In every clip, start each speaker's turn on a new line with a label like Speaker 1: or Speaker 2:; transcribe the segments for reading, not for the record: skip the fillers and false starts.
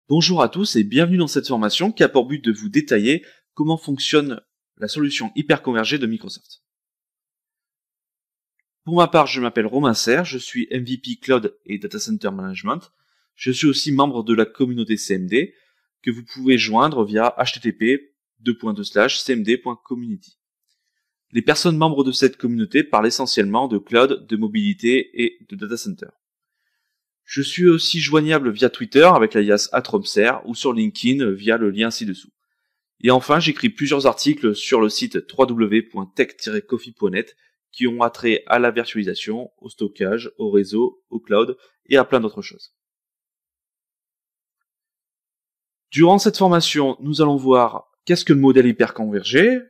Speaker 1: Bonjour à tous et bienvenue dans cette formation qui a pour but de vous détailler comment fonctionne la solution hyperconvergée de Microsoft. Pour ma part, je m'appelle Romain Serre, je suis MVP Cloud et Data Center Management. Je suis aussi membre de la communauté CMD que vous pouvez joindre via http://cmd.community. Les personnes membres de cette communauté parlent essentiellement de cloud, de mobilité et de data center. Je suis aussi joignable via Twitter avec l'alias @romser ou sur LinkedIn via le lien ci-dessous. Et enfin, j'écris plusieurs articles sur le site www.tech-coffee.net qui ont attrait à la virtualisation, au stockage, au réseau, au cloud et à plein d'autres choses. Durant cette formation, nous allons voir qu'est-ce que le modèle hyperconvergé,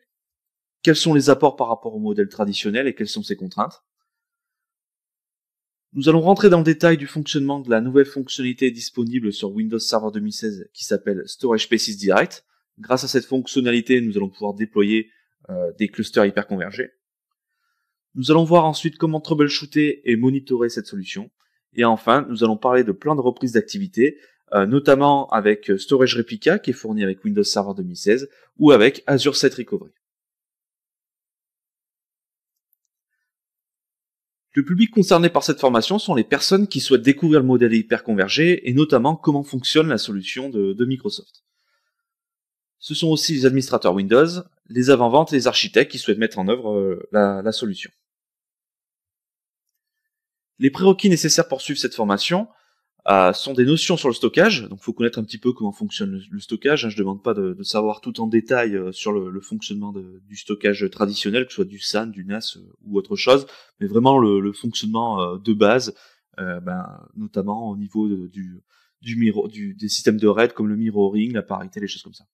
Speaker 1: quels sont les apports par rapport au modèle traditionnel et quelles sont ses contraintes. Nous allons rentrer dans le détail du fonctionnement de la nouvelle fonctionnalité disponible sur Windows Server 2016 qui s'appelle Storage Spaces Direct. Grâce à cette fonctionnalité, nous allons pouvoir déployer des clusters hyperconvergés. Nous allons voir ensuite comment troubleshooter et monitorer cette solution. Et enfin, nous allons parler de plein de reprises d'activité, notamment avec Storage Replica qui est fourni avec Windows Server 2016 ou avec Azure Site Recovery. Le public concerné par cette formation sont les personnes qui souhaitent découvrir le modèle hyperconvergé et notamment comment fonctionne la solution de Microsoft. Ce sont aussi les administrateurs Windows, les avant-ventes et les architectes qui souhaitent mettre en œuvre la solution. Les prérequis nécessaires pour suivre cette formation sont des notions sur le stockage, donc il faut connaître un petit peu comment fonctionne le stockage. Je ne demande pas de savoir tout en détail sur le fonctionnement du stockage traditionnel, que ce soit du SAN, du NAS ou autre chose, mais vraiment le fonctionnement de base, notamment au niveau des systèmes de RAID comme le mirroring, la parité, les choses comme ça.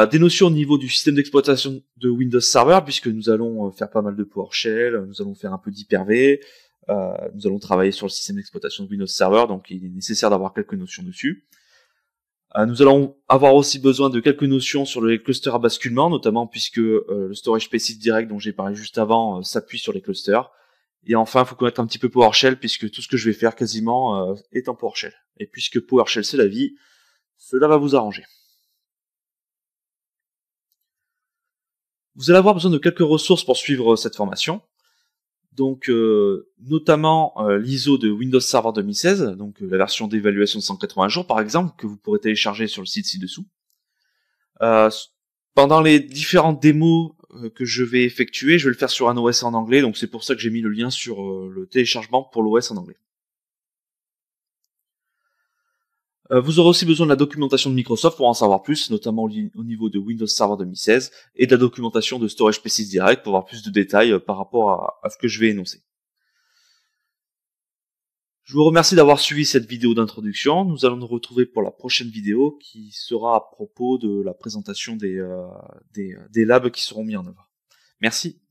Speaker 1: Des notions au niveau du système d'exploitation de Windows Server, puisque nous allons faire pas mal de PowerShell, nous allons faire un peu d'Hyper-V, nous allons travailler sur le système d'exploitation de Windows Server, donc il est nécessaire d'avoir quelques notions dessus. Nous allons avoir aussi besoin de quelques notions sur les clusters à basculement, notamment puisque le Storage Spaces Direct dont j'ai parlé juste avant s'appuie sur les clusters. Et enfin, il faut connaître un petit peu PowerShell, puisque tout ce que je vais faire quasiment est en PowerShell. Et puisque PowerShell c'est la vie, cela va vous arranger. Vous allez avoir besoin de quelques ressources pour suivre cette formation. Donc, notamment l'ISO de Windows Server 2016, donc la version d'évaluation de 180 jours par exemple, que vous pourrez télécharger sur le site ci-dessous. Pendant les différentes démos que je vais effectuer, je vais le faire sur un OS en anglais, donc c'est pour ça que j'ai mis le lien sur le téléchargement pour l'OS en anglais. Vous aurez aussi besoin de la documentation de Microsoft pour en savoir plus, notamment au niveau de Windows Server 2016, et de la documentation de Storage Spaces Direct pour avoir plus de détails par rapport à ce que je vais énoncer. Je vous remercie d'avoir suivi cette vidéo d'introduction. Nous allons nous retrouver pour la prochaine vidéo qui sera à propos de la présentation des labs qui seront mis en œuvre. Merci.